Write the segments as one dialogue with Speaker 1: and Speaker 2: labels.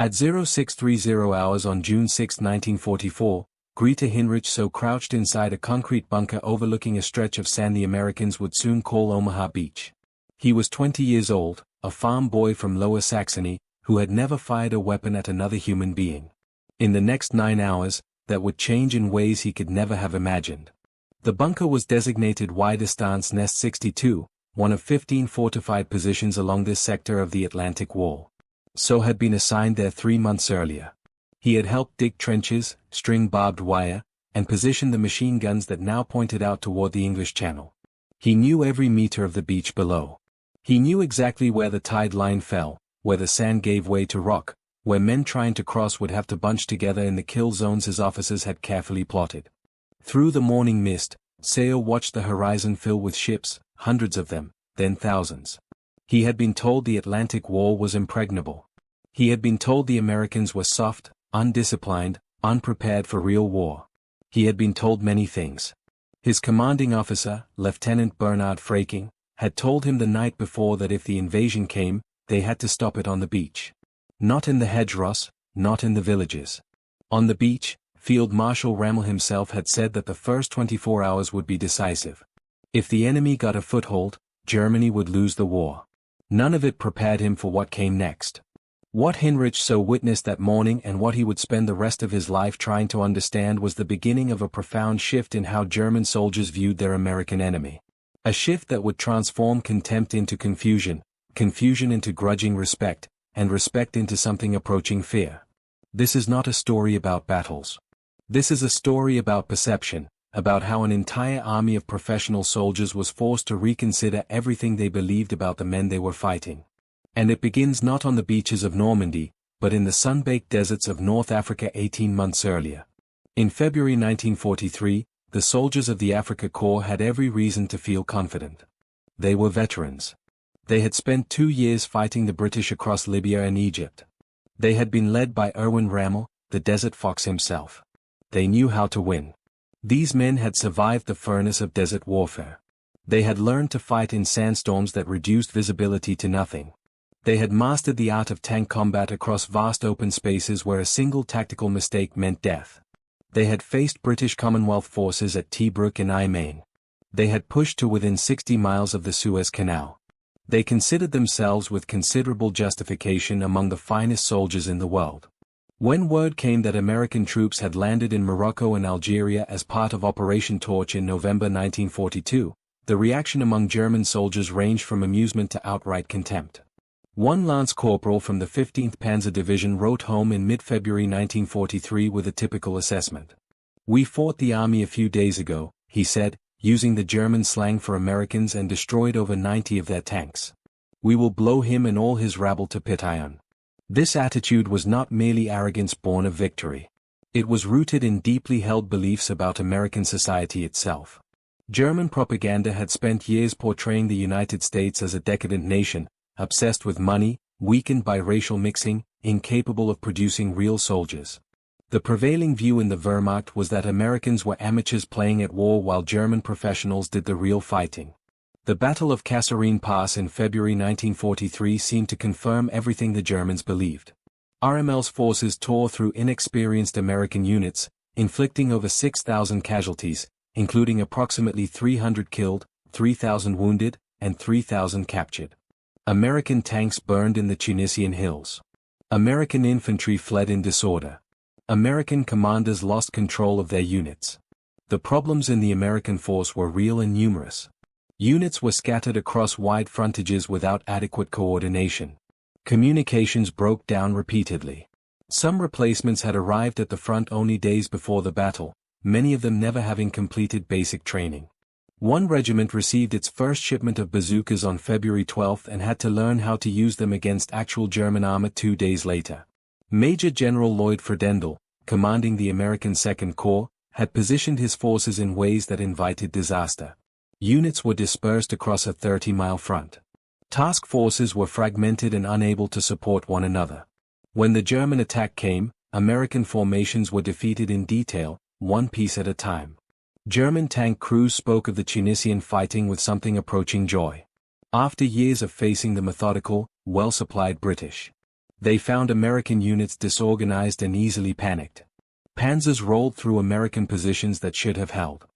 Speaker 1: At 0630 hours on June 6, 1944, Greta Hinrich so crouched inside a concrete bunker overlooking a stretch of sand the Americans would soon call Omaha Beach. He was 20 years old, a farm boy from Lower Saxony, who had never fired a weapon at another human being. In the next 9 hours, that would change in ways he could never have imagined. The bunker was designated Widerstands Nest 62, one of 15 fortified positions along this sector of the Atlantic Wall. So had been assigned there 3 months earlier. He had helped dig trenches, string barbed wire, and position the machine guns that now pointed out toward the English Channel. He knew every meter of the beach below. He knew exactly where the tide line fell, where the sand gave way to rock, where men trying to cross would have to bunch together in the kill zones his officers had carefully plotted. Through the morning mist, Sayo watched the horizon fill with ships, hundreds of them, then thousands. He had been told the Atlantic Wall was impregnable. He had been told the Americans were soft, undisciplined, unprepared for real war. He had been told many things. His commanding officer, Lieutenant Bernard Fraking, had told him the night before that if the invasion came, they had to stop it on the beach. Not in the hedgerows, not in the villages. On the beach, Field Marshal Rommel himself had said that the first 24 hours would be decisive. If the enemy got a foothold, Germany would lose the war. None of it prepared him for what came next. What Hinrich so witnessed that morning and what he would spend the rest of his life trying to understand was the beginning of a profound shift in how German soldiers viewed their American enemy. A shift that would transform contempt into confusion, confusion into grudging respect, and respect into something approaching fear. This is not a story about battles. This is a story about perception, about how an entire army of professional soldiers was forced to reconsider everything they believed about the men they were fighting. And it begins not on the beaches of Normandy, but in the sun-baked deserts of North Africa 18 months earlier. In February 1943, the soldiers of the Afrika Korps had every reason to feel confident. They were veterans. They had spent 2 years fighting the British across Libya and Egypt. They had been led by Erwin Rommel, the Desert Fox himself. They knew how to win. These men had survived the furnace of desert warfare. They had learned to fight in sandstorms that reduced visibility to nothing. They had mastered the art of tank combat across vast open spaces where a single tactical mistake meant death. They had faced British Commonwealth forces at Tobruk and Imain. They had pushed to within 60 miles of the Suez Canal. They considered themselves with considerable justification among the finest soldiers in the world. When word came that American troops had landed in Morocco and Algeria as part of Operation Torch in November 1942, the reaction among German soldiers ranged from amusement to outright contempt. One lance corporal from the 15th Panzer Division wrote home in mid-February 1943 with a typical assessment. "We fought the army a few days ago," he said, using the German slang for Americans, and destroyed over 90 of their tanks. "We will blow him and all his rabble to pit iron." This attitude was not merely arrogance born of victory. It was rooted in deeply held beliefs about American society itself. German propaganda had spent years portraying the United States as a decadent nation, obsessed with money, weakened by racial mixing, incapable of producing real soldiers. The prevailing view in the Wehrmacht was that Americans were amateurs playing at war while German professionals did the real fighting. The Battle of Kasserine Pass in February 1943 seemed to confirm everything the Germans believed. RML's forces tore through inexperienced American units, inflicting over 6,000 casualties, including approximately 300 killed, 3,000 wounded, and 3,000 captured. American tanks burned in the Tunisian hills. American infantry fled in disorder. American commanders lost control of their units. The problems in the American force were real and numerous. Units were scattered across wide frontages without adequate coordination. Communications broke down repeatedly. Some replacements had arrived at the front only days before the battle, many of them never having completed basic training. One regiment received its first shipment of bazookas on February 12 and had to learn how to use them against actual German armor 2 days later. Major General Lloyd Fredendall, commanding the American Second Corps, had positioned his forces in ways that invited disaster. Units were dispersed across a 30-mile front. Task forces were fragmented and unable to support one another. When the German attack came, American formations were defeated in detail, one piece at a time. German tank crews spoke of the Tunisian fighting with something approaching joy. After years of facing the methodical, well-supplied British, They found American units disorganized and easily panicked. Panzers rolled through American positions that should have held.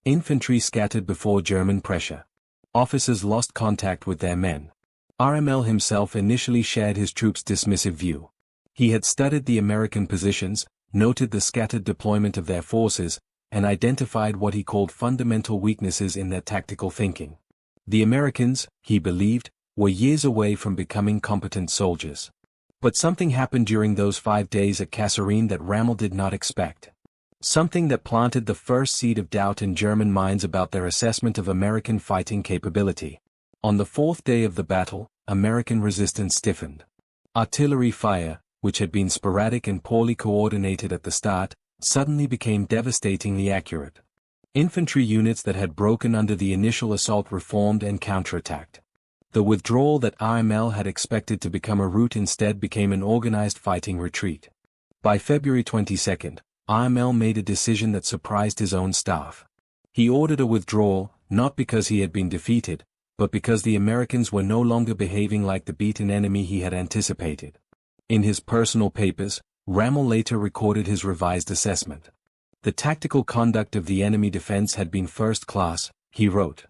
Speaker 1: Infantry scattered before German pressure. Officers lost contact with their men. RML himself initially shared his troops' dismissive view. He had studied the American positions, noted the scattered deployment of their forces, and identified what he called fundamental weaknesses in their tactical thinking. The Americans, he believed, were years away from becoming competent soldiers. But something happened during those 5 days at Kasserine that Rommel did not expect. Something that planted the first seed of doubt in German minds about their assessment of American fighting capability. On the 4th day of the battle, American resistance stiffened. Artillery fire, which had been sporadic and poorly coordinated at the start, suddenly became devastatingly accurate. Infantry units that had broken under the initial assault reformed and counterattacked. The withdrawal that RML had expected to become a rout instead became an organized fighting retreat. By February 22, RML made a decision that surprised his own staff. He ordered a withdrawal, not because he had been defeated, but because the Americans were no longer behaving like the beaten enemy he had anticipated. In his personal papers, Rommel later recorded his revised assessment. The tactical conduct of the enemy defense had been first class, he wrote.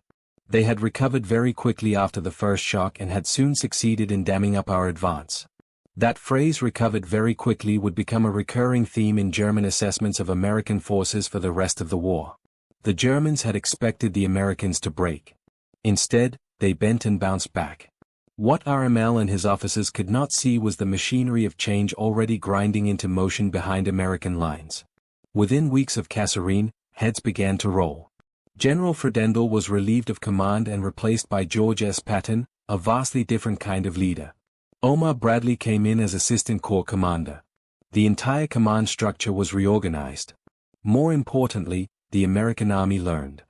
Speaker 1: They had recovered very quickly after the first shock and had soon succeeded in damming up our advance. That phrase "recovered very quickly" would become a recurring theme in German assessments of American forces for the rest of the war. The Germans had expected the Americans to break. Instead, they bent and bounced back. What RML and his officers could not see was the machinery of change already grinding into motion behind American lines. Within weeks of Kasserine, heads began to roll. General Fredendall was relieved of command and replaced by George S. Patton, a vastly different kind of leader. Omar Bradley came in as assistant corps commander. The entire command structure was reorganized. More importantly, the American army learned.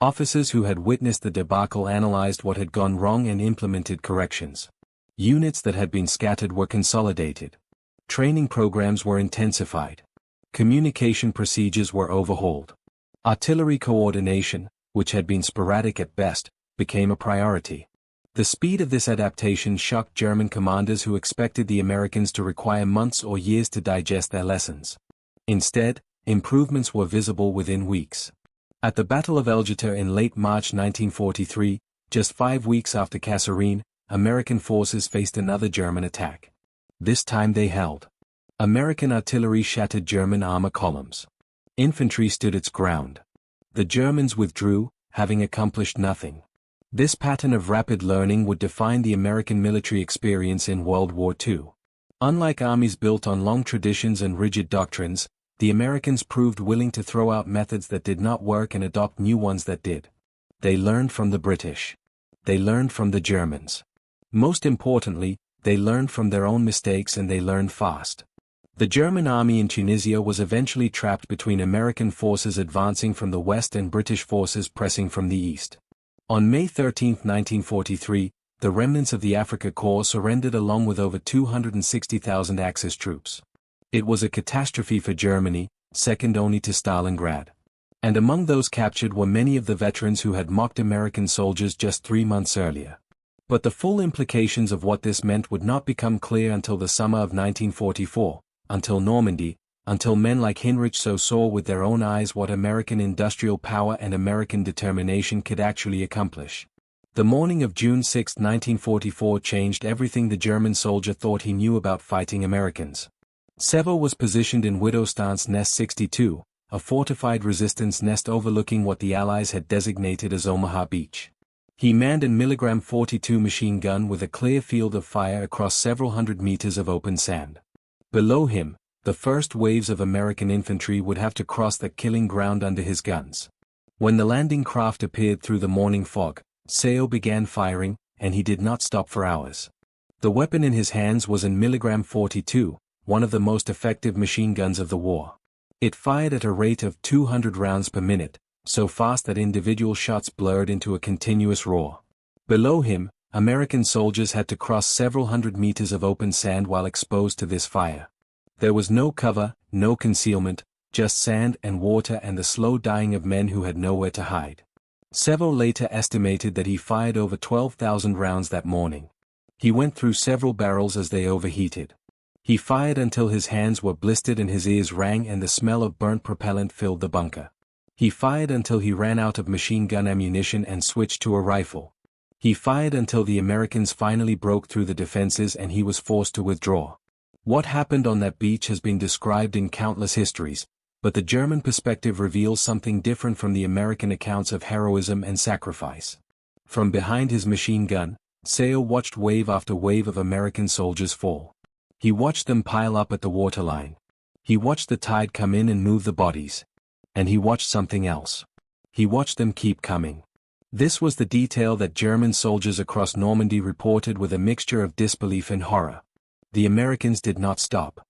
Speaker 1: Officers who had witnessed the debacle analyzed what had gone wrong and implemented corrections. Units that had been scattered were consolidated. Training programs were intensified. Communication procedures were overhauled. Artillery coordination, which had been sporadic at best, became a priority. The speed of this adaptation shocked German commanders who expected the Americans to require months or years to digest their lessons. Instead, improvements were visible within weeks. At the Battle of Elgeter in late March 1943, just 5 weeks after Kasserine, American forces faced another German attack. This time they held. American artillery shattered German armor columns. Infantry stood its ground. The Germans withdrew, having accomplished nothing. This pattern of rapid learning would define the American military experience in World War II. Unlike armies built on long traditions and rigid doctrines, the Americans proved willing to throw out methods that did not work and adopt new ones that did. They learned from the British. They learned from the Germans. Most importantly, they learned from their own mistakes and they learned fast. The German army in Tunisia was eventually trapped between American forces advancing from the west and British forces pressing from the east. On May 13, 1943, the remnants of the Afrika Korps surrendered along with over 260,000 Axis troops. It was a catastrophe for Germany, second only to Stalingrad. And among those captured were many of the veterans who had mocked American soldiers just 3 months earlier. But the full implications of what this meant would not become clear until the summer of 1944, until Normandy, until men like Heinrich saw with their own eyes what American industrial power and American determination could actually accomplish. The morning of June 6, 1944 changed everything the German soldier thought he knew about fighting Americans. Sevo was positioned in Widowstance Nest 62, a fortified resistance nest overlooking what the Allies had designated as Omaha Beach. He manned an milligram 42 machine gun with a clear field of fire across several hundred meters of open sand. Below him, the first waves of American infantry would have to cross the killing ground under his guns. When the landing craft appeared through the morning fog, Seo began firing, and he did not stop for hours. The weapon in his hands was an milligram 42, one of the most effective machine guns of the war. It fired at a rate of 200 rounds per minute, so fast that individual shots blurred into a continuous roar. Below him, American soldiers had to cross several hundred meters of open sand while exposed to this fire. There was no cover, no concealment, just sand and water and the slow dying of men who had nowhere to hide. Sevo later estimated that he fired over 12,000 rounds that morning. He went through several barrels as they overheated. He fired until his hands were blistered and his ears rang and the smell of burnt propellant filled the bunker. He fired until he ran out of machine gun ammunition and switched to a rifle. He fired until the Americans finally broke through the defenses and he was forced to withdraw. What happened on that beach has been described in countless histories, but the German perspective reveals something different from the American accounts of heroism and sacrifice. From behind his machine gun, Seo watched wave after wave of American soldiers fall. He watched them pile up at the waterline. He watched the tide come in and move the bodies. And he watched something else. He watched them keep coming. This was the detail that German soldiers across Normandy reported with a mixture of disbelief and horror. The Americans did not stop.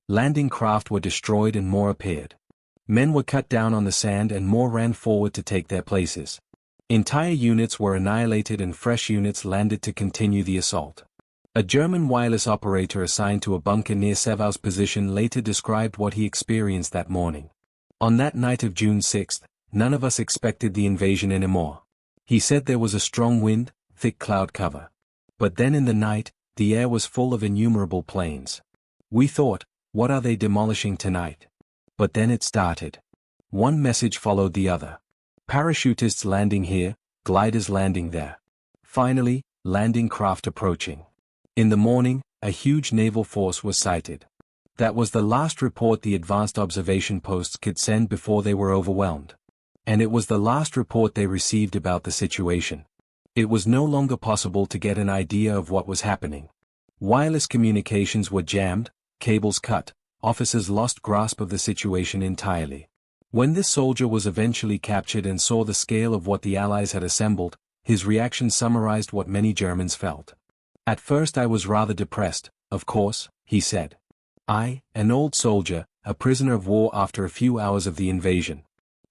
Speaker 1: Landing craft were destroyed and more appeared. Men were cut down on the sand and more ran forward to take their places. Entire units were annihilated and fresh units landed to continue the assault. A German wireless operator assigned to a bunker near Sevau's position later described what he experienced that morning. On that night of June 6, none of us expected the invasion anymore. He said there was a strong wind, thick cloud cover. But then in the night, the air was full of innumerable planes. We thought, what are they demolishing tonight? But then it started. One message followed the other. Parachutists landing here, gliders landing there. Finally, landing craft approaching. In the morning, a huge naval force was sighted. That was the last report the advanced observation posts could send before they were overwhelmed. And it was the last report they received about the situation. It was no longer possible to get an idea of what was happening. Wireless communications were jammed, cables cut, officers lost grasp of the situation entirely. When this soldier was eventually captured and saw the scale of what the Allies had assembled, his reaction summarized what many Germans felt. At first I was rather depressed, of course, he said. I, an old soldier, a prisoner of war after a few hours of the invasion.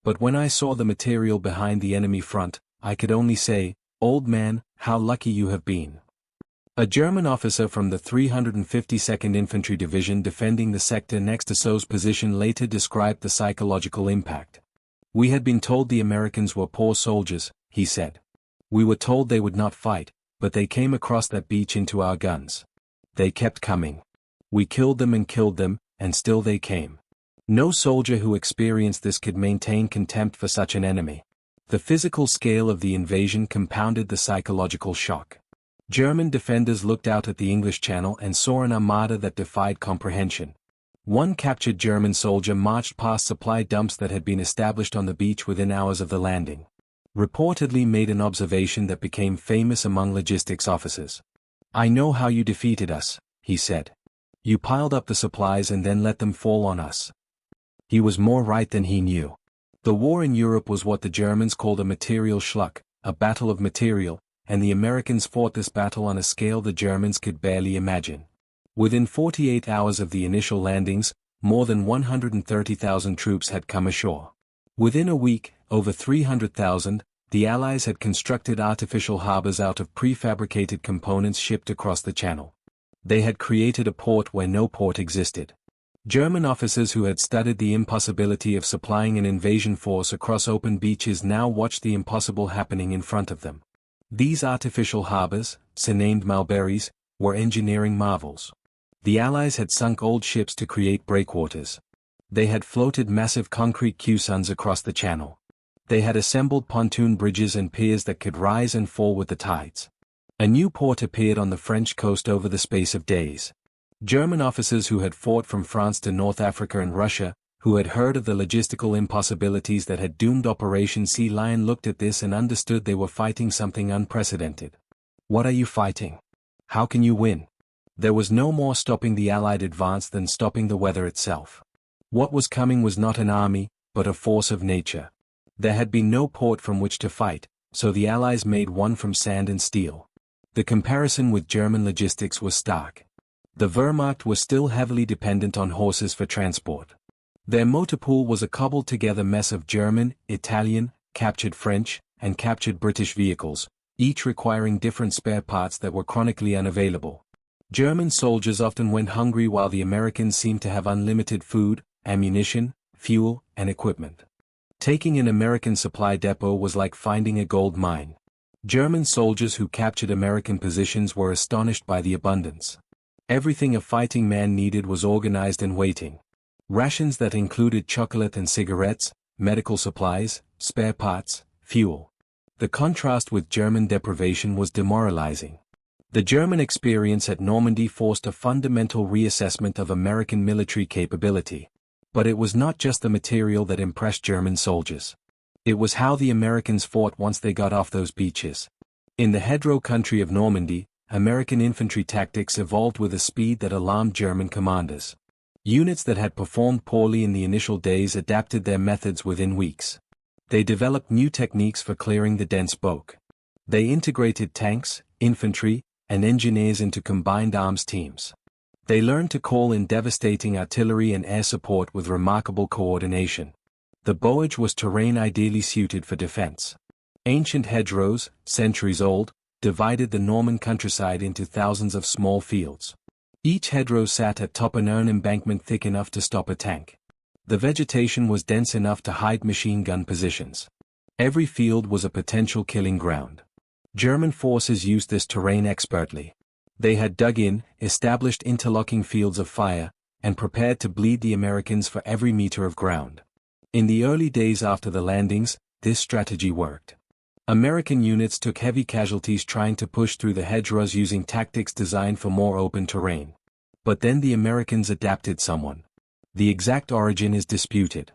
Speaker 1: But when I saw the material behind the enemy front, I could only say, old man, how lucky you have been. A German officer from the 352nd Infantry Division defending the sector next to So's position later described the psychological impact. We had been told the Americans were poor soldiers, he said. We were told they would not fight, but they came across that beach into our guns. They kept coming. We killed them, and still they came. No soldier who experienced this could maintain contempt for such an enemy. The physical scale of the invasion compounded the psychological shock. German defenders looked out at the English Channel and saw an armada that defied comprehension. One captured German soldier marched past supply dumps that had been established on the beach within hours of the landing. Reportedly made an observation that became famous among logistics officers. I know how you defeated us, he said. You piled up the supplies and then let them fall on us. He was more right than he knew. The war in Europe was what the Germans called a material Schluck, a battle of material, and the Americans fought this battle on a scale the Germans could barely imagine. Within 48 hours of the initial landings, more than 130,000 troops had come ashore. Within a week, over 300,000, the Allies had constructed artificial harbors out of prefabricated components shipped across the Channel. They had created a port where no port existed. German officers who had studied the impossibility of supplying an invasion force across open beaches now watched the impossible happening in front of them. These artificial harbors, surnamed Mulberries, were engineering marvels. The Allies had sunk old ships to create breakwaters. They had floated massive concrete caissons across the Channel. They had assembled pontoon bridges and piers that could rise and fall with the tides. A new port appeared on the French coast over the space of days. German officers who had fought from France to North Africa and Russia, who had heard of the logistical impossibilities that had doomed Operation Sea Lion, looked at this and understood they were fighting something unprecedented. What are you fighting? How can you win? There was no more stopping the Allied advance than stopping the weather itself. What was coming was not an army, but a force of nature. There had been no port from which to fight, so the Allies made one from sand and steel. The comparison with German logistics was stark. The Wehrmacht was still heavily dependent on horses for transport. Their motor pool was a cobbled-together mess of German, Italian, captured French, and captured British vehicles, each requiring different spare parts that were chronically unavailable. German soldiers often went hungry while the Americans seemed to have unlimited food, ammunition, fuel, and equipment. Taking an American supply depot was like finding a gold mine. German soldiers who captured American positions were astonished by the abundance. Everything a fighting man needed was organized and waiting. Rations that included chocolate and cigarettes, medical supplies, spare parts, fuel. The contrast with German deprivation was demoralizing. The German experience at Normandy forced a fundamental reassessment of American military capability. But it was not just the material that impressed German soldiers. It was how the Americans fought once they got off those beaches. In the hedgerow country of Normandy, American infantry tactics evolved with a speed that alarmed German commanders. Units that had performed poorly in the initial days adapted their methods within weeks. They developed new techniques for clearing the dense bog. They integrated tanks, infantry, and engineers into combined arms teams. They learned to call in devastating artillery and air support with remarkable coordination. The bowage was terrain ideally suited for defense. Ancient hedgerows, centuries old, divided the Norman countryside into thousands of small fields. Each hedgerow sat atop an embankment thick enough to stop a tank. The vegetation was dense enough to hide machine gun positions. Every field was a potential killing ground. German forces used this terrain expertly. They had dug in, established interlocking fields of fire, and prepared to bleed the Americans for every meter of ground. In the early days after the landings, this strategy worked. American units took heavy casualties trying to push through the hedgerows using tactics designed for more open terrain. But then the Americans adapted someone. The exact origin is disputed.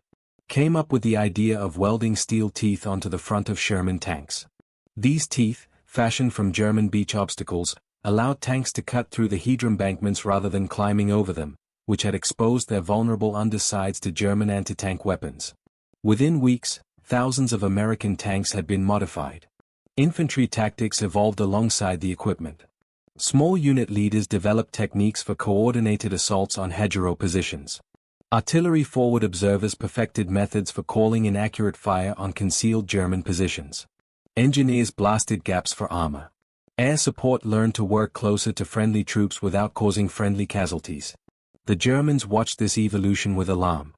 Speaker 1: Came up with the idea of welding steel teeth onto the front of Sherman tanks. These teeth, fashioned from German beach obstacles, allowed tanks to cut through the hedge embankments rather than climbing over them, which had exposed their vulnerable undersides to German anti-tank weapons. Within weeks, thousands of American tanks had been modified. Infantry tactics evolved alongside the equipment. Small unit leaders developed techniques for coordinated assaults on hedgerow positions. Artillery forward observers perfected methods for calling in accurate fire on concealed German positions. Engineers blasted gaps for armor. Air support learned to work closer to friendly troops without causing friendly casualties. The Germans watched this evolution with alarm.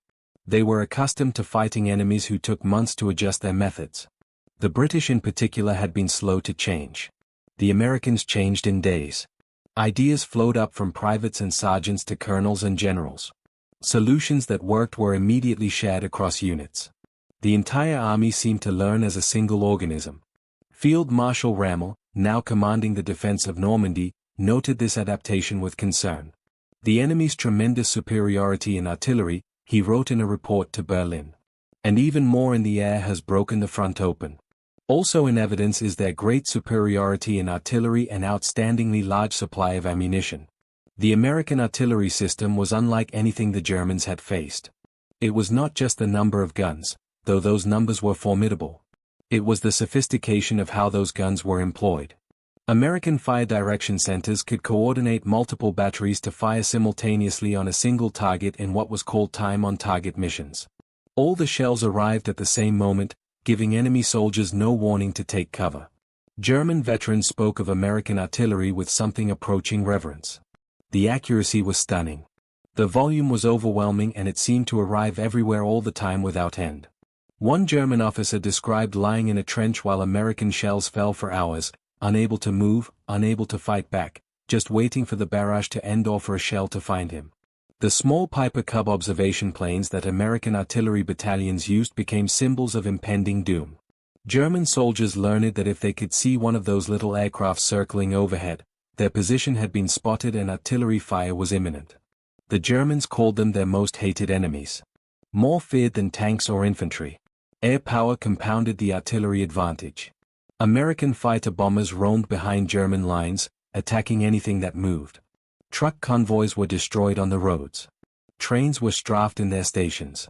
Speaker 1: They were accustomed to fighting enemies who took months to adjust their methods. The British in particular had been slow to change. The Americans changed in days. Ideas flowed up from privates and sergeants to colonels and generals. Solutions that worked were immediately shared across units. The entire army seemed to learn as a single organism. Field Marshal Rommel, now commanding the defense of Normandy, noted this adaptation with concern. The enemy's tremendous superiority in artillery, he wrote in a report to Berlin. And even more in the air has broken the front open. Also in evidence is their great superiority in artillery and outstandingly large supply of ammunition. The American artillery system was unlike anything the Germans had faced. It was not just the number of guns, though those numbers were formidable. It was the sophistication of how those guns were employed. American fire direction centers could coordinate multiple batteries to fire simultaneously on a single target in what was called time-on-target missions. All the shells arrived at the same moment, giving enemy soldiers no warning to take cover. German veterans spoke of American artillery with something approaching reverence. The accuracy was stunning. The volume was overwhelming and it seemed to arrive everywhere all the time without end. One German officer described lying in a trench while American shells fell for hours, unable to move, unable to fight back, just waiting for the barrage to end or for a shell to find him. The small Piper Cub observation planes that American artillery battalions used became symbols of impending doom. German soldiers learned that if they could see one of those little aircraft circling overhead, their position had been spotted and artillery fire was imminent. The Germans called them their most hated enemies. More feared than tanks or infantry. Air power compounded the artillery advantage. American fighter bombers roamed behind German lines, attacking anything that moved. Truck convoys were destroyed on the roads. Trains were strafed in their stations.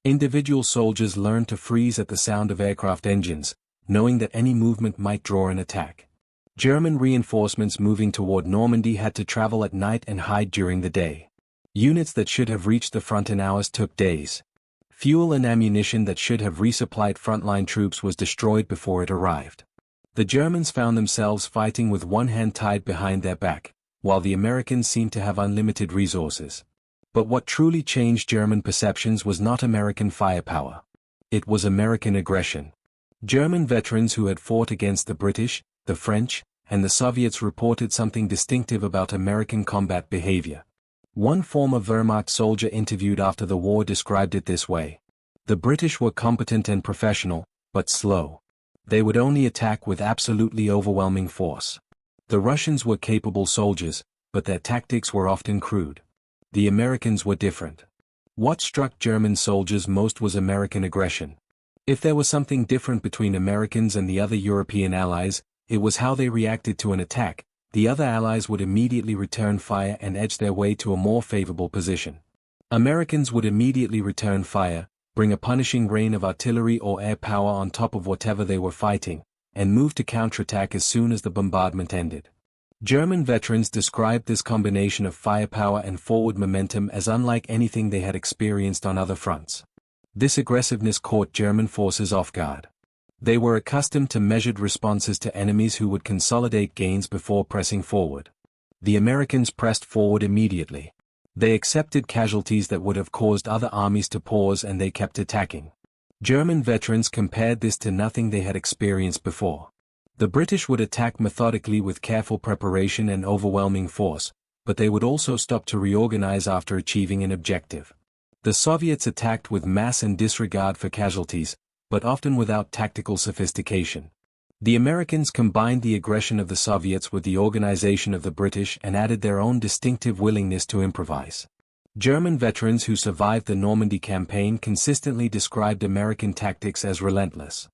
Speaker 1: Individual soldiers learned to freeze at the sound of aircraft engines, knowing that any movement might draw an attack. German reinforcements moving toward Normandy had to travel at night and hide during the day. Units that should have reached the front in hours took days. Fuel and ammunition that should have resupplied frontline troops was destroyed before it arrived. The Germans found themselves fighting with one hand tied behind their back, while the Americans seemed to have unlimited resources. But what truly changed German perceptions was not American firepower. It was American aggression. German veterans who had fought against the British, the French, and the Soviets reported something distinctive about American combat behavior. One former Wehrmacht soldier interviewed after the war described it this way. The British were competent and professional, but slow. They would only attack with absolutely overwhelming force. The Russians were capable soldiers, but their tactics were often crude. The Americans were different. What struck German soldiers most was American aggression. If there was something different between Americans and the other European allies, it was how they reacted to an attack. The other allies would immediately return fire and edge their way to a more favorable position. Americans would immediately return fire, bring a punishing rain of artillery or air power on top of whatever they were fighting, and move to counterattack as soon as the bombardment ended. German veterans described this combination of firepower and forward momentum as unlike anything they had experienced on other fronts. This aggressiveness caught German forces off guard. They were accustomed to measured responses to enemies who would consolidate gains before pressing forward. The Americans pressed forward immediately. They accepted casualties that would have caused other armies to pause, and they kept attacking. German veterans compared this to nothing they had experienced before. The British would attack methodically with careful preparation and overwhelming force, but they would also stop to reorganize after achieving an objective. The Soviets attacked with mass and disregard for casualties, but often without tactical sophistication. The Americans combined the aggression of the Soviets with the organization of the British and added their own distinctive willingness to improvise. German veterans who survived the Normandy campaign consistently described American tactics as relentless.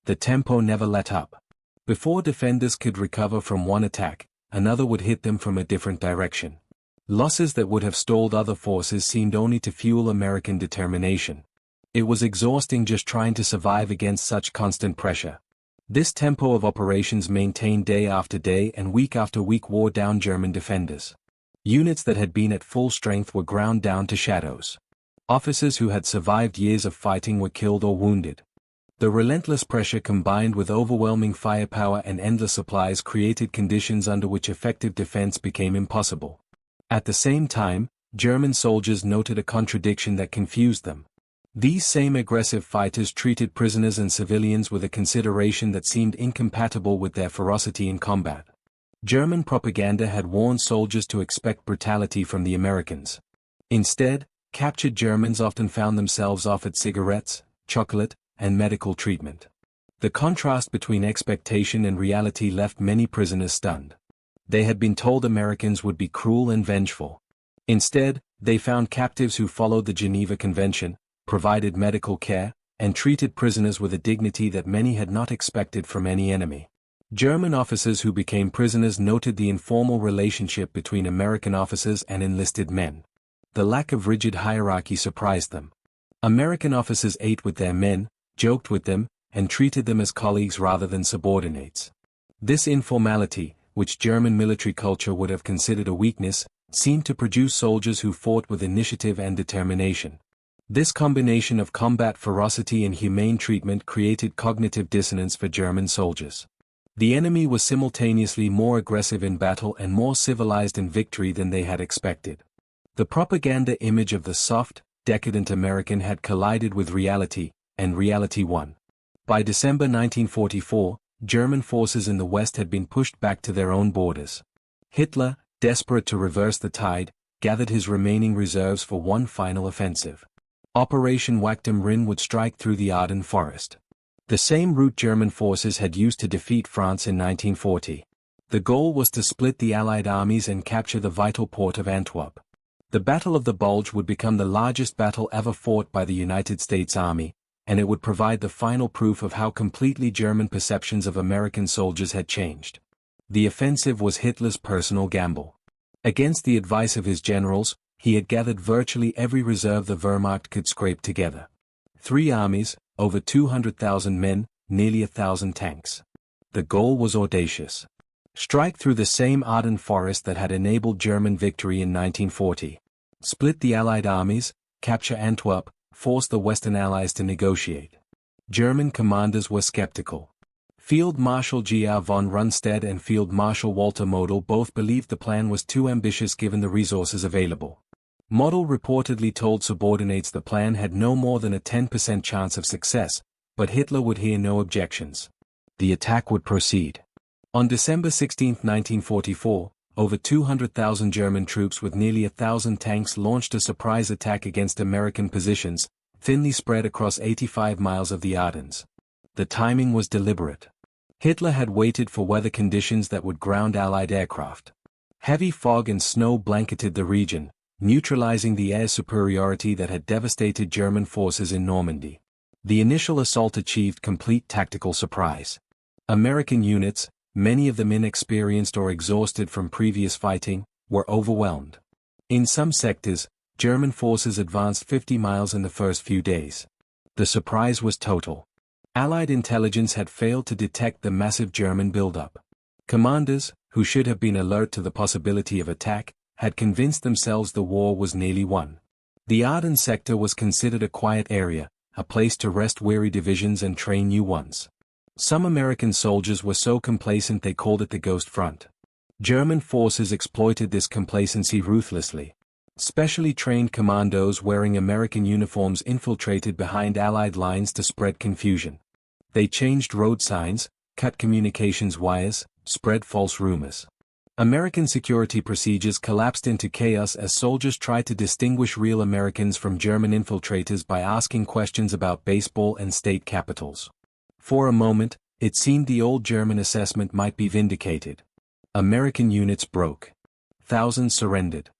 Speaker 1: The tempo never let up. Before defenders could recover from one attack, another would hit them from a different direction. Losses that would have stalled other forces seemed only to fuel American determination. It was exhausting just trying to survive against such constant pressure. This tempo of operations maintained day after day and week after week wore down German defenders. Units that had been at full strength were ground down to shadows. Officers who had survived years of fighting were killed or wounded. The relentless pressure combined with overwhelming firepower and endless supplies created conditions under which effective defense became impossible. At the same time, German soldiers noted a contradiction that confused them. These same aggressive fighters treated prisoners and civilians with a consideration that seemed incompatible with their ferocity in combat. German propaganda had warned soldiers to expect brutality from the Americans. Instead, captured Germans often found themselves offered cigarettes, chocolate, and medical treatment. The contrast between expectation and reality left many prisoners stunned. They had been told Americans would be cruel and vengeful. Instead, they found captives who followed the Geneva Convention, provided medical care, and treated prisoners with a dignity that many had not expected from any enemy. German officers who became prisoners noted the informal relationship between American officers and enlisted men. The lack of rigid hierarchy surprised them. American officers ate with their men, joked with them, and treated them as colleagues rather than subordinates. This informality, which German military culture would have considered a weakness, seemed to produce soldiers who fought with initiative and determination. This combination of combat ferocity and humane treatment created cognitive dissonance for German soldiers. The enemy was simultaneously more aggressive in battle and more civilized in victory than they had expected. The propaganda image of the soft, decadent American had collided with reality, and reality won. By December 1944, German forces in the West had been pushed back to their own borders. Hitler, desperate to reverse the tide, gathered his remaining reserves for one final offensive. Operation Wacht am Rhin would strike through the Ardennes forest. The same route German forces had used to defeat France in 1940. The goal was to split the Allied armies and capture the vital port of Antwerp. The Battle of the Bulge would become the largest battle ever fought by the United States Army, and it would provide the final proof of how completely German perceptions of American soldiers had changed. The offensive was Hitler's personal gamble. Against the advice of his generals, he had gathered virtually every reserve the Wehrmacht could scrape together. 3 armies, over 200,000 men, nearly 1,000 tanks. The goal was audacious. Strike through the same Ardennes forest that had enabled German victory in 1940. Split the Allied armies, capture Antwerp, force the Western Allies to negotiate. German commanders were skeptical. Field Marshal G.R. von Rundstedt and Field Marshal Walter Model both believed the plan was too ambitious given the resources available. Model reportedly told subordinates the plan had no more than a 10% chance of success, but Hitler would hear no objections. The attack would proceed. On December 16, 1944, over 200,000 German troops with nearly 1,000 tanks launched a surprise attack against American positions, thinly spread across 85 miles of the Ardennes. The timing was deliberate. Hitler had waited for weather conditions that would ground Allied aircraft. Heavy fog and snow blanketed the region, neutralizing the air superiority that had devastated German forces in Normandy. The initial assault achieved complete tactical surprise. American units, many of them inexperienced or exhausted from previous fighting, were overwhelmed. In some sectors, German forces advanced 50 miles in the first few days. The surprise was total. Allied intelligence had failed to detect the massive German buildup. Commanders, who should have been alert to the possibility of attack, had convinced themselves the war was nearly won. The Ardennes sector was considered a quiet area, a place to rest weary divisions and train new ones. Some American soldiers were so complacent they called it the Ghost Front. German forces exploited this complacency ruthlessly. Specially trained commandos wearing American uniforms infiltrated behind Allied lines to spread confusion. They changed road signs, cut communications wires, spread false rumors. American security procedures collapsed into chaos as soldiers tried to distinguish real Americans from German infiltrators by asking questions about baseball and state capitals. For a moment, it seemed the old German assessment might be vindicated. American units broke. Thousands surrendered.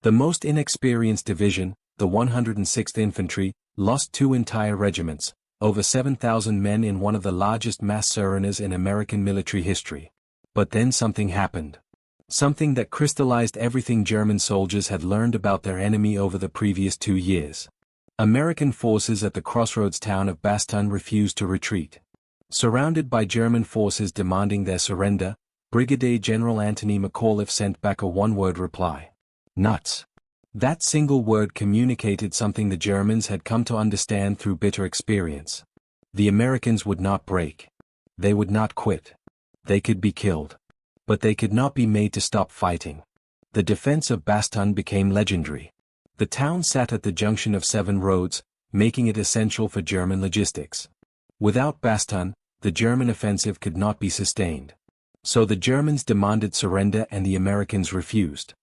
Speaker 1: The most inexperienced division, the 106th Infantry, lost 2 entire regiments, over 7,000 men in one of the largest mass surrenders in American military history. But then something happened. Something that crystallized everything German soldiers had learned about their enemy over the previous 2 years. American forces at the crossroads town of Bastogne refused to retreat. Surrounded by German forces demanding their surrender, Brigadier General Anthony McAuliffe sent back a one-word reply. Nuts. That single word communicated something the Germans had come to understand through bitter experience. The Americans would not break. They would not quit. They could be killed. But they could not be made to stop fighting. The defense of Bastogne became legendary. The town sat at the junction of 7 roads, making it essential for German logistics. Without Bastogne, the German offensive could not be sustained. So the Germans demanded surrender and the Americans refused.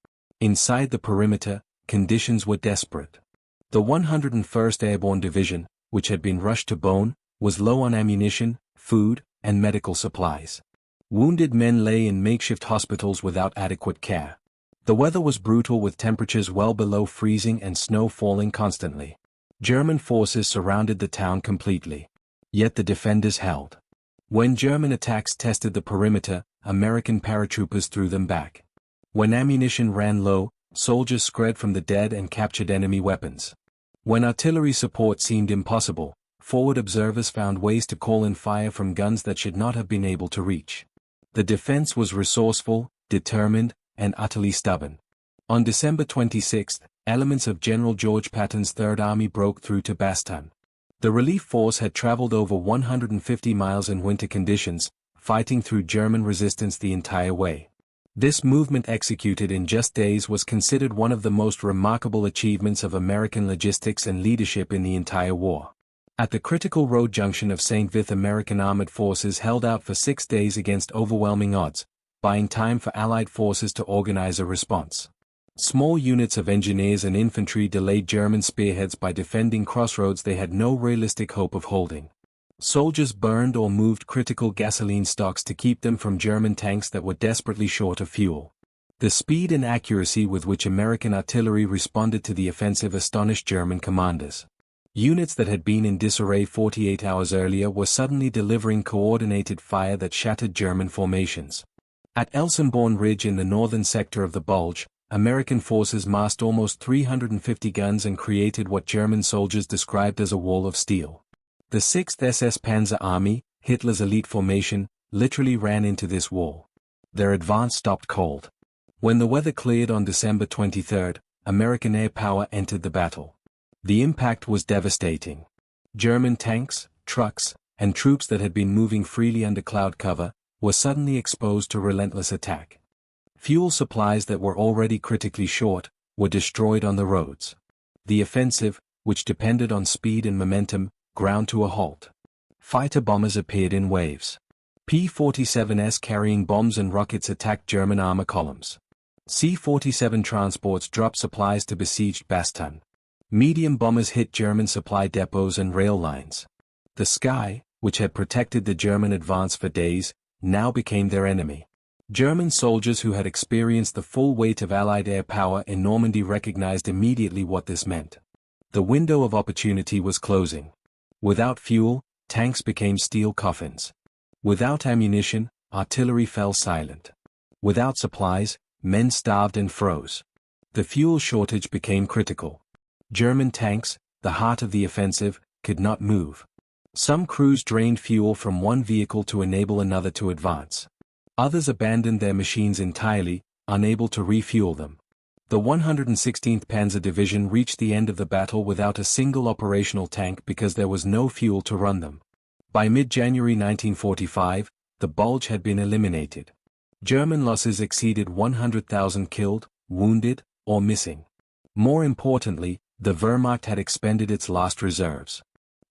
Speaker 1: Inside the perimeter, conditions were desperate. The 101st Airborne Division, which had been rushed to bone, was low on ammunition, food, and medical supplies. Wounded men lay in makeshift hospitals without adequate care. The weather was brutal with temperatures well below freezing and snow falling constantly. German forces surrounded the town completely. Yet the defenders held. When German attacks tested the perimeter, American paratroopers threw them back. When ammunition ran low, soldiers scred from the dead and captured enemy weapons. When artillery support seemed impossible, forward observers found ways to call in fire from guns that should not have been able to reach. The defense was resourceful, determined, and utterly stubborn. On December 26, elements of General George Patton's Third Army broke through to Bastogne. The relief force had traveled over 150 miles in winter conditions, fighting through German resistance the entire way. This movement executed in just days was considered one of the most remarkable achievements of American logistics and leadership in the entire war. At the critical road junction of St. Vith, American armored forces held out for 6 days against overwhelming odds, buying time for Allied forces to organize a response. Small units of engineers and infantry delayed German spearheads by defending crossroads they had no realistic hope of holding. Soldiers burned or moved critical gasoline stocks to keep them from German tanks that were desperately short of fuel. The speed and accuracy with which American artillery responded to the offensive astonished German commanders. Units that had been in disarray 48 hours earlier were suddenly delivering coordinated fire that shattered German formations. At Elsenborn Ridge in the northern sector of the Bulge, American forces massed almost 350 guns and created what German soldiers described as a wall of steel. The 6th SS Panzer Army, Hitler's elite formation, literally ran into this wall. Their advance stopped cold. When the weather cleared on December 23, American air power entered the battle. The impact was devastating. German tanks, trucks, and troops that had been moving freely under cloud cover were suddenly exposed to relentless attack. Fuel supplies that were already critically short were destroyed on the roads. The offensive, which depended on speed and momentum, ground to a halt. Fighter bombers appeared in waves. P-47s carrying bombs and rockets attacked German armor columns. C-47 transports dropped supplies to besieged Bastogne. Medium bombers hit German supply depots and rail lines. The sky, which had protected the German advance for days, now became their enemy. German soldiers who had experienced the full weight of Allied air power in Normandy recognized immediately what this meant. The window of opportunity was closing. Without fuel, tanks became steel coffins. Without ammunition, artillery fell silent. Without supplies, men starved and froze. The fuel shortage became critical. German tanks, the heart of the offensive, could not move. Some crews drained fuel from one vehicle to enable another to advance. Others abandoned their machines entirely, unable to refuel them. The 116th Panzer Division reached the end of the battle without a single operational tank because there was no fuel to run them. By mid-January 1945, the Bulge had been eliminated. German losses exceeded 100,000 killed, wounded, or missing. More importantly, the Wehrmacht had expended its last reserves.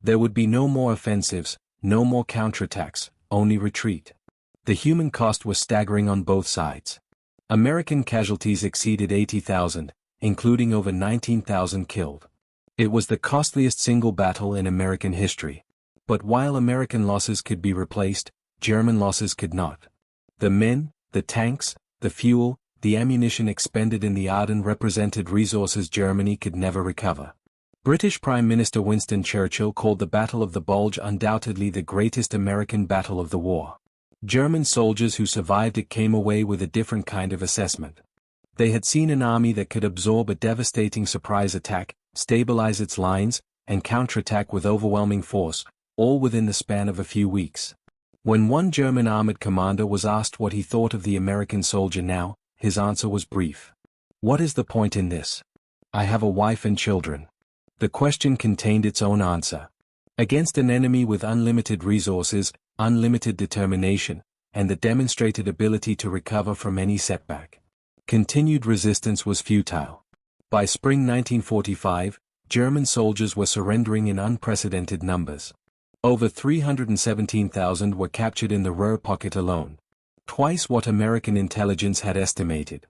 Speaker 1: There would be no more offensives, no more counterattacks, only retreat. The human cost was staggering on both sides. American casualties exceeded 80,000, including over 19,000 killed. It was the costliest single battle in American history. But while American losses could be replaced, German losses could not. The men, the tanks, the fuel, the ammunition expended in the Ardennes represented resources Germany could never recover. British Prime Minister Winston Churchill called the Battle of the Bulge undoubtedly the greatest American battle of the war. German soldiers who survived it came away with a different kind of assessment. They had seen an army that could absorb a devastating surprise attack, stabilize its lines, and counterattack with overwhelming force, all within the span of a few weeks. When one German armored commander was asked what he thought of the American soldier now, his answer was brief. "What is the point in this? I have a wife and children." The question contained its own answer. Against an enemy with unlimited resources, unlimited determination, and the demonstrated ability to recover from any setback, continued resistance was futile. By spring 1945, German soldiers were surrendering in unprecedented numbers. Over 317,000 were captured in the Ruhr pocket alone. Twice what American intelligence had estimated.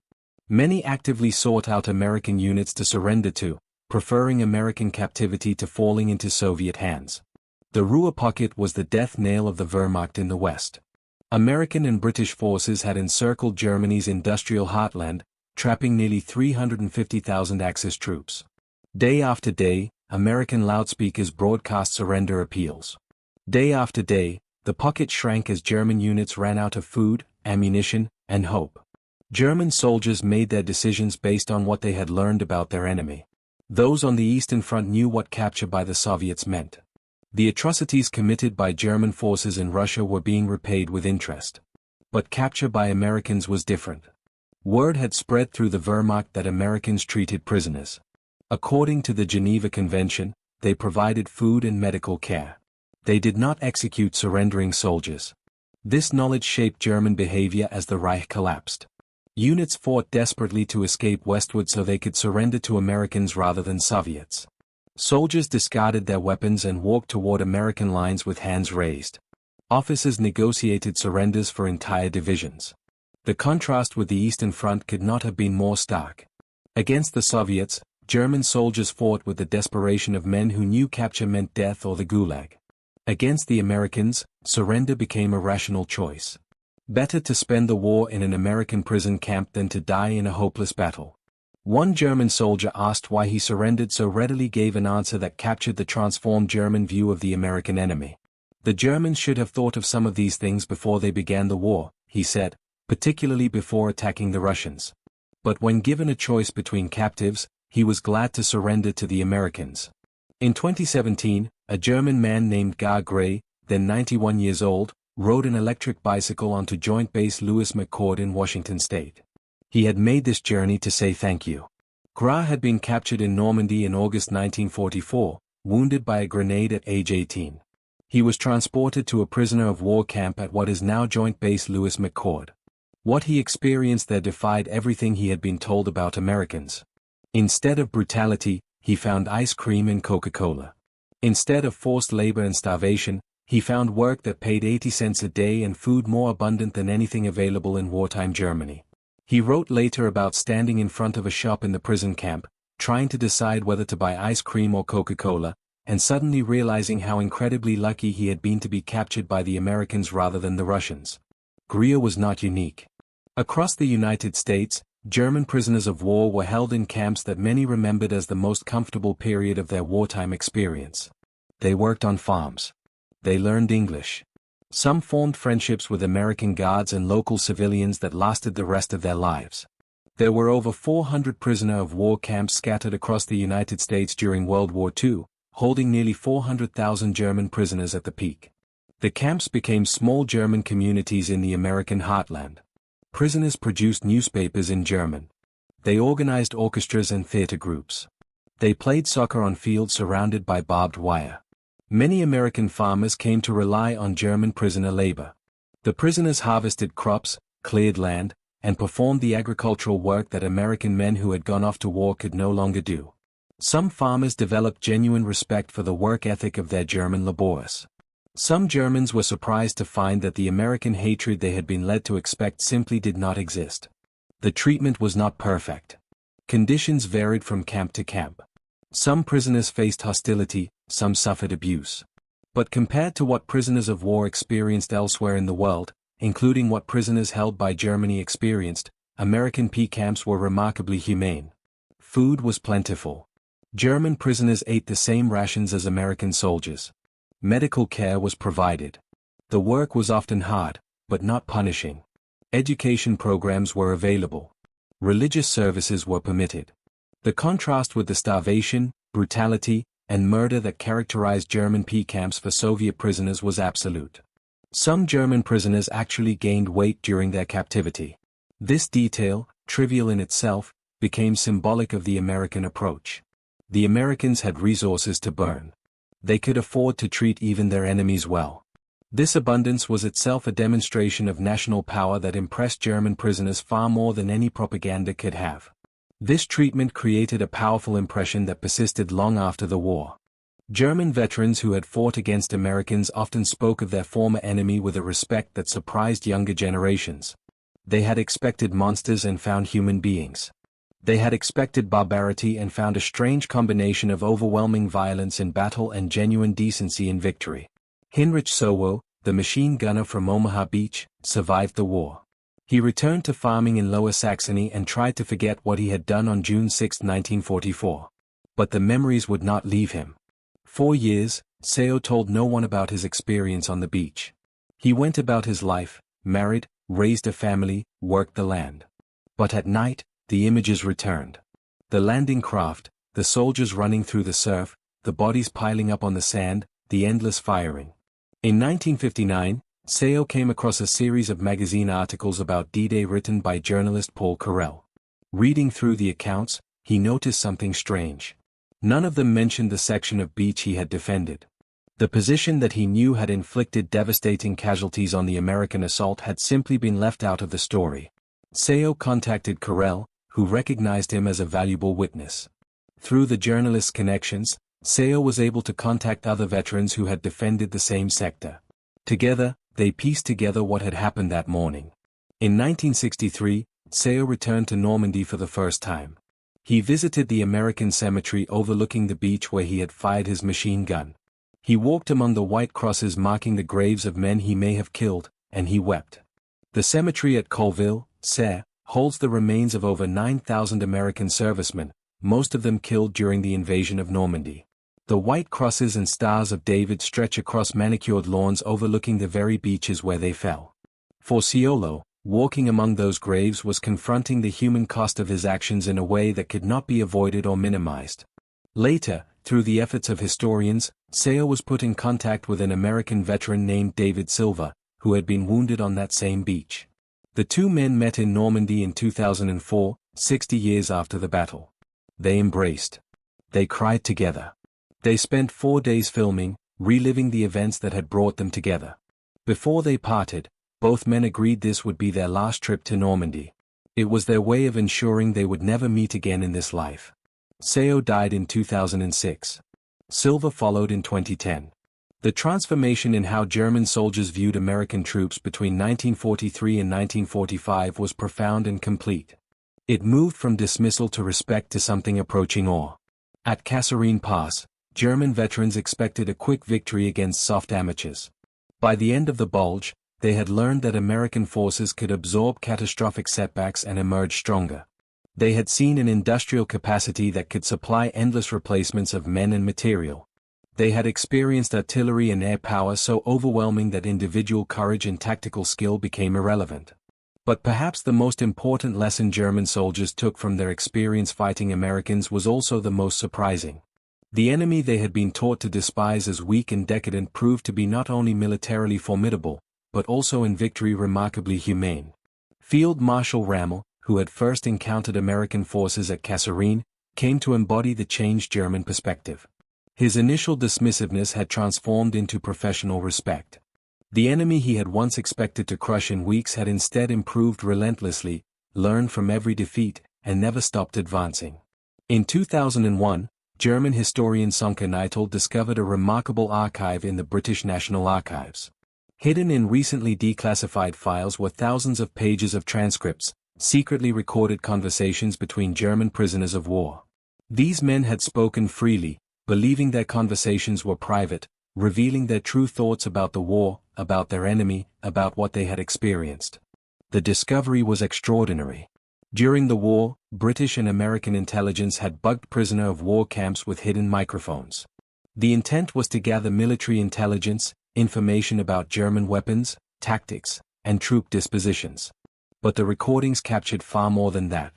Speaker 1: Many actively sought out American units to surrender to, preferring American captivity to falling into Soviet hands. The Ruhr pocket was the death nail of the Wehrmacht in the West. American and British forces had encircled Germany's industrial heartland, trapping nearly 350,000 Axis troops. Day after day, American loudspeakers broadcast surrender appeals. Day after day, the pocket shrank as German units ran out of food, ammunition, and hope. German soldiers made their decisions based on what they had learned about their enemy. Those on the Eastern Front knew what capture by the Soviets meant. The atrocities committed by German forces in Russia were being repaid with interest. But capture by Americans was different. Word had spread through the Wehrmacht that Americans treated prisoners. According to the Geneva Convention, they provided food and medical care. They did not execute surrendering soldiers. This knowledge shaped German behavior as the Reich collapsed. Units fought desperately to escape westward so they could surrender to Americans rather than Soviets. Soldiers discarded their weapons and walked toward American lines with hands raised. Officers negotiated surrenders for entire divisions. The contrast with the Eastern Front could not have been more stark. Against the Soviets, German soldiers fought with the desperation of men who knew capture meant death or the Gulag. Against the Americans, surrender became a rational choice. Better to spend the war in an American prison camp than to die in a hopeless battle. One German soldier asked why he surrendered so readily gave an answer that captured the transformed German view of the American enemy. The Germans should have thought of some of these things before they began the war, he said, particularly before attacking the Russians. But when given a choice between captives, he was glad to surrender to the Americans. In 2017, a German man named Gar Gray, then 91 years old, rode an electric bicycle onto Joint Base Lewis McChord in Washington state. He had made this journey to say thank you. Gras had been captured in Normandy in August 1944, wounded by a grenade at age 18. He was transported to a prisoner of war camp at what is now Joint Base Lewis McChord. What he experienced there defied everything he had been told about Americans. Instead of brutality, he found ice cream and Coca-Cola. Instead of forced labor and starvation, He found work that paid 80 cents a day and food more abundant than anything available in wartime Germany. He wrote later about standing in front of a shop in the prison camp, trying to decide whether to buy ice cream or Coca-Cola, and suddenly realizing how incredibly lucky he had been to be captured by the Americans rather than the Russians. Greer was not unique. Across the United States, German prisoners of war were held in camps that many remembered as the most comfortable period of their wartime experience. They worked on farms. They learned English. Some formed friendships with American guards and local civilians that lasted the rest of their lives. There were over 400 prisoner of war camps scattered across the United States during World War II, holding nearly 400,000 German prisoners at the peak. The camps became small German communities in the American heartland. Prisoners produced newspapers in German. They organized orchestras and theater groups. They played soccer on fields surrounded by barbed wire. Many American farmers came to rely on German prisoner labor. The prisoners harvested crops, cleared land, and performed the agricultural work that American men who had gone off to war could no longer do. Some farmers developed genuine respect for the work ethic of their German laborers. Some Germans were surprised to find that the American hatred they had been led to expect simply did not exist. The treatment was not perfect. Conditions varied from camp to camp. Some prisoners faced hostility, some suffered abuse. But compared to what prisoners of war experienced elsewhere in the world, including what prisoners held by Germany experienced, American P camps were remarkably humane. Food was plentiful. German prisoners ate the same rations as American soldiers. Medical care was provided. The work was often hard, but not punishing. Education programs were available. Religious services were permitted. The contrast with the starvation, brutality, and murder that characterized German P camps for Soviet prisoners was absolute. Some German prisoners actually gained weight during their captivity. This detail, trivial in itself, became symbolic of the American approach. The Americans had resources to burn. They could afford to treat even their enemies well. This abundance was itself a demonstration of national power that impressed German prisoners far more than any propaganda could have. This treatment created a powerful impression that persisted long after the war. German veterans who had fought against Americans often spoke of their former enemy with a respect that surprised younger generations. They had expected monsters and found human beings. They had expected barbarity and found a strange combination of overwhelming violence in battle and genuine decency in victory. Heinrich Sowo, the machine gunner from Omaha Beach, survived the war. He returned to farming in Lower Saxony and tried to forget what he had done on June 6, 1944. But the memories would not leave him. 4 years, Sowo told no one about his experience on the beach. He went about his life, married, raised a family, worked the land. But at night, the images returned. The landing craft, the soldiers running through the surf, the bodies piling up on the sand, the endless firing. In 1959, Sowo came across a series of magazine articles about D-Day written by journalist Paul Carell. Reading through the accounts, he noticed something strange. None of them mentioned the section of beach he had defended. The position that he knew had inflicted devastating casualties on the American assault had simply been left out of the story. Sowo contacted Carell, who recognized him as a valuable witness. Through the journalist's connections, Sowo was able to contact other veterans who had defended the same sector. Together, they pieced together what had happened that morning. In 1963, Sowo returned to Normandy for the first time. He visited the American cemetery overlooking the beach where he had fired his machine gun. He walked among the white crosses marking the graves of men he may have killed, and he wept. The cemetery at Colville, Serres, holds the remains of over 9,000 American servicemen, most of them killed during the invasion of Normandy. The white crosses and stars of David stretch across manicured lawns overlooking the very beaches where they fell. For Sowo, walking among those graves was confronting the human cost of his actions in a way that could not be avoided or minimized. Later, through the efforts of historians, Sowo was put in contact with an American veteran named David Silva, who had been wounded on that same beach. The two men met in Normandy in 2004, 60 years after the battle. They embraced. They cried together. They spent 4 days filming, reliving the events that had brought them together. Before they parted, both men agreed this would be their last trip to Normandy. It was their way of ensuring they would never meet again in this life. Sowo died in 2006. Silva followed in 2010. The transformation in how German soldiers viewed American troops between 1943 and 1945 was profound and complete. It moved from dismissal to respect to something approaching awe. At Kasserine Pass, German veterans expected a quick victory against soft amateurs. By the end of the Bulge, they had learned that American forces could absorb catastrophic setbacks and emerge stronger. They had seen an industrial capacity that could supply endless replacements of men and material. They had experienced artillery and air power so overwhelming that individual courage and tactical skill became irrelevant. But perhaps the most important lesson German soldiers took from their experience fighting Americans was also the most surprising. The enemy they had been taught to despise as weak and decadent proved to be not only militarily formidable, but also in victory remarkably humane. Field Marshal Rommel, who had first encountered American forces at Kasserine, came to embody the changed German perspective. His initial dismissiveness had transformed into professional respect. The enemy he had once expected to crush in weeks had instead improved relentlessly, learned from every defeat, and never stopped advancing. In 2001, German historian Sönke Neitl discovered a remarkable archive in the British National Archives. Hidden in recently declassified files were thousands of pages of transcripts, secretly recorded conversations between German prisoners of war. These men had spoken freely, believing their conversations were private, revealing their true thoughts about the war, about their enemy, about what they had experienced. The discovery was extraordinary. During the war, British and American intelligence had bugged prisoner of war camps with hidden microphones. The intent was to gather military intelligence, information about German weapons, tactics, and troop dispositions. But the recordings captured far more than that.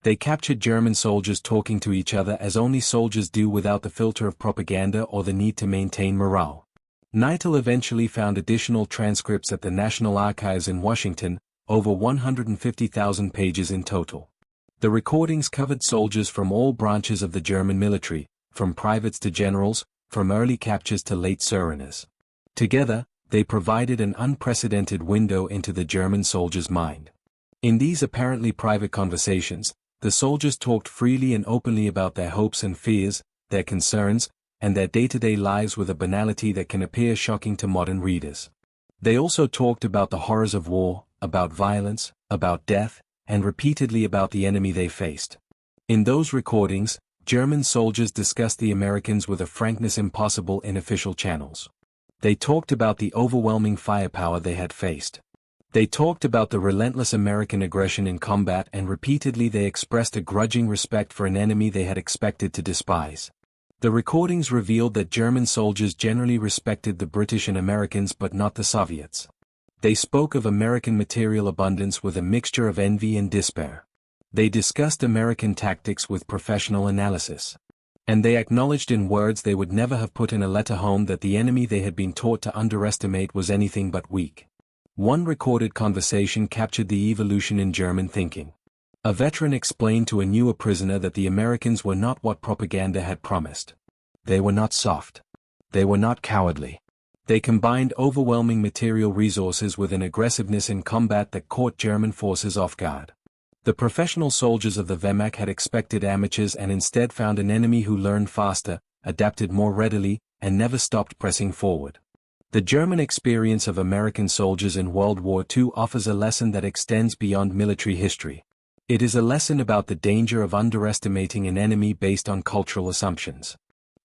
Speaker 1: They captured German soldiers talking to each other as only soldiers do without the filter of propaganda or the need to maintain morale. Neitl eventually found additional transcripts at the National Archives in Washington, over 150,000 pages in total. The recordings covered soldiers from all branches of the German military, from privates to generals, from early captures to late surrenders. Together, they provided an unprecedented window into the German soldier's mind. In these apparently private conversations, the soldiers talked freely and openly about their hopes and fears, their concerns, and their day-to-day lives with a banality that can appear shocking to modern readers. They also talked about the horrors of war, about violence, about death, and repeatedly about the enemy they faced. In those recordings, German soldiers discussed the Americans with a frankness impossible in official channels. They talked about the overwhelming firepower they had faced. They talked about the relentless American aggression in combat, and repeatedly they expressed a grudging respect for an enemy they had expected to despise. The recordings revealed that German soldiers generally respected the British and Americans but not the Soviets. They spoke of American material abundance with a mixture of envy and despair. They discussed American tactics with professional analysis. And they acknowledged in words they would never have put in a letter home that the enemy they had been taught to underestimate was anything but weak. One recorded conversation captured the evolution in German thinking. A veteran explained to a newer prisoner that the Americans were not what propaganda had promised. They were not soft. They were not cowardly. They combined overwhelming material resources with an aggressiveness in combat that caught German forces off guard. The professional soldiers of the Wehrmacht had expected amateurs and instead found an enemy who learned faster, adapted more readily, and never stopped pressing forward. The German experience of American soldiers in World War II offers a lesson that extends beyond military history. It is a lesson about the danger of underestimating an enemy based on cultural assumptions.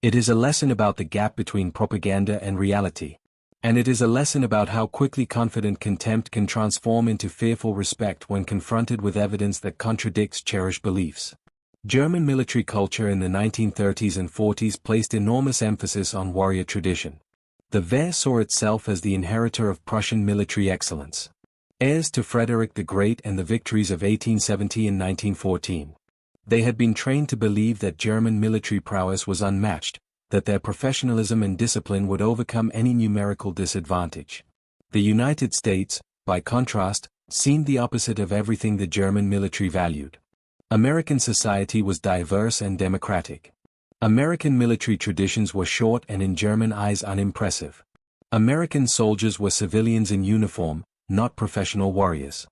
Speaker 1: It is a lesson about the gap between propaganda and reality. And it is a lesson about how quickly confident contempt can transform into fearful respect when confronted with evidence that contradicts cherished beliefs. German military culture in the 1930s and 40s placed enormous emphasis on warrior tradition. The Wehr saw itself as the inheritor of Prussian military excellence. Heirs to Frederick the Great and the victories of 1870 and 1914. They had been trained to believe that German military prowess was unmatched, that their professionalism and discipline would overcome any numerical disadvantage. The United States, by contrast, seemed the opposite of everything the German military valued. American society was diverse and democratic. American military traditions were short and in German eyes unimpressive. American soldiers were civilians in uniform, not professional warriors.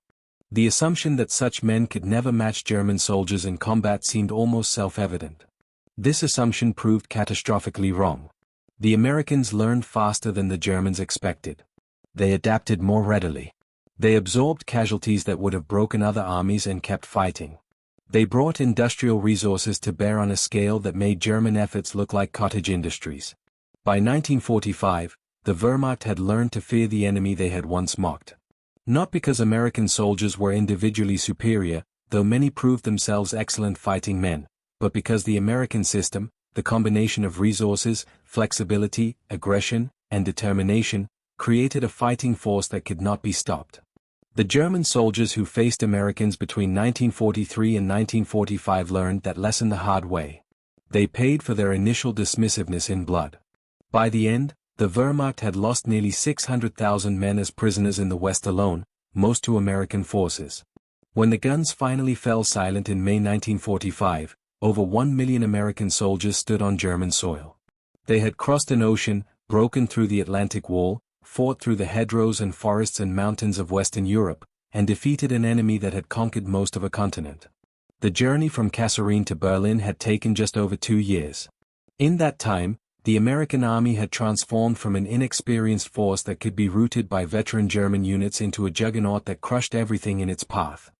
Speaker 1: The assumption that such men could never match German soldiers in combat seemed almost self-evident. This assumption proved catastrophically wrong. The Americans learned faster than the Germans expected. They adapted more readily. They absorbed casualties that would have broken other armies and kept fighting. They brought industrial resources to bear on a scale that made German efforts look like cottage industries. By 1945, the Wehrmacht had learned to fear the enemy they had once mocked. Not because American soldiers were individually superior, though many proved themselves excellent fighting men, but because the American system, the combination of resources, flexibility, aggression, and determination, created a fighting force that could not be stopped. The German soldiers who faced Americans between 1943 and 1945 learned that lesson the hard way. They paid for their initial dismissiveness in blood. By the end, the Wehrmacht had lost nearly 600,000 men as prisoners in the West alone, most to American forces. When the guns finally fell silent in May 1945, over 1 million American soldiers stood on German soil. They had crossed an ocean, broken through the Atlantic Wall, fought through the hedgerows and forests and mountains of Western Europe, and defeated an enemy that had conquered most of a continent. The journey from Kasserine to Berlin had taken just over 2 years. In that time, the American army had transformed from an inexperienced force that could be routed by veteran German units into a juggernaut that crushed everything in its path.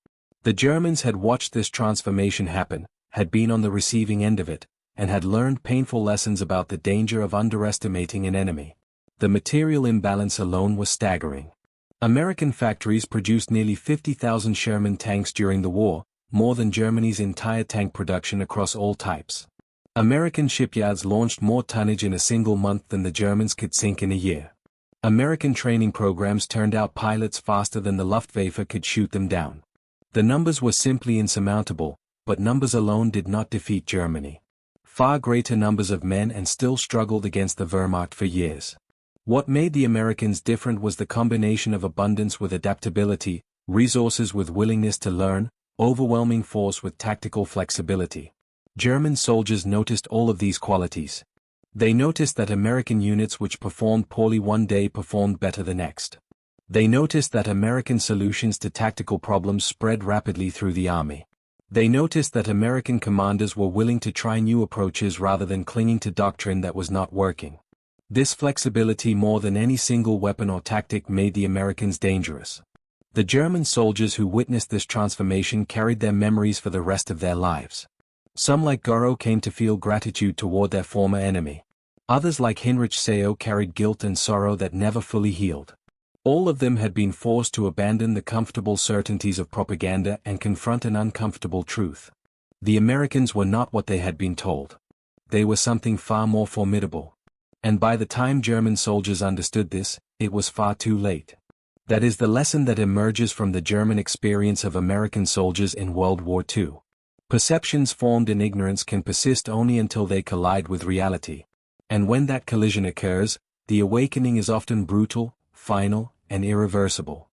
Speaker 1: The Germans had watched this transformation happen, had been on the receiving end of it, and had learned painful lessons about the danger of underestimating an enemy. The material imbalance alone was staggering. American factories produced nearly 50,000 Sherman tanks during the war, more than Germany's entire tank production across all types. American shipyards launched more tonnage in a single month than the Germans could sink in a year. American training programs turned out pilots faster than the Luftwaffe could shoot them down. The numbers were simply insurmountable, but numbers alone did not defeat Germany. Far greater numbers of men and still struggled against the Wehrmacht for years. What made the Americans different was the combination of abundance with adaptability, resources with willingness to learn, overwhelming force with tactical flexibility. German soldiers noticed all of these qualities. They noticed that American units which performed poorly one day performed better the next. They noticed that American solutions to tactical problems spread rapidly through the army. They noticed that American commanders were willing to try new approaches rather than clinging to doctrine that was not working. This flexibility more than any single weapon or tactic made the Americans dangerous. The German soldiers who witnessed this transformation carried their memories for the rest of their lives. Some like Göring came to feel gratitude toward their former enemy. Others like Heinrich Seeau carried guilt and sorrow that never fully healed. All of them had been forced to abandon the comfortable certainties of propaganda and confront an uncomfortable truth. The Americans were not what they had been told. They were something far more formidable. And by the time German soldiers understood this, it was far too late. That is the lesson that emerges from the German experience of American soldiers in World War II. Perceptions formed in ignorance can persist only until they collide with reality. And when that collision occurs, the awakening is often brutal, final, and irreversible.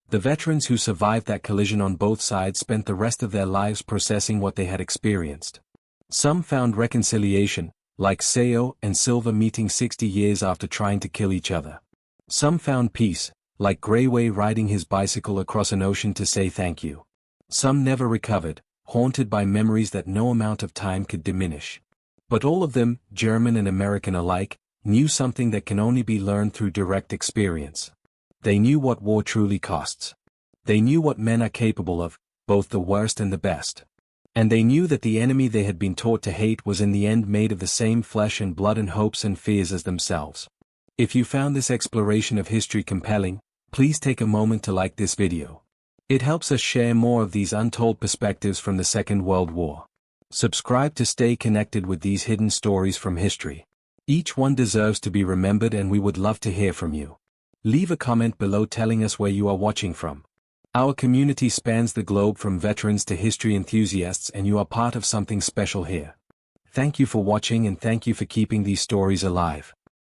Speaker 1: The veterans who survived that collision on both sides spent the rest of their lives processing what they had experienced. Some found reconciliation, like Seeau and Silva meeting 60 years after trying to kill each other. Some found peace, like Greyway riding his bicycle across an ocean to say thank you. Some never recovered, haunted by memories that no amount of time could diminish. But all of them, German and American alike, knew something that can only be learned through direct experience. They knew what war truly costs. They knew what men are capable of, both the worst and the best. And they knew that the enemy they had been taught to hate was in the end made of the same flesh and blood and hopes and fears as themselves. If you found this exploration of history compelling, please take a moment to like this video. It helps us share more of these untold perspectives from the Second World War. Subscribe to stay connected with these hidden stories from history. Each one deserves to be remembered, and we would love to hear from you. Leave a comment below telling us where you are watching from. Our community spans the globe from veterans to history enthusiasts, and you are part of something special here. Thank you for watching, and thank you for keeping these stories alive.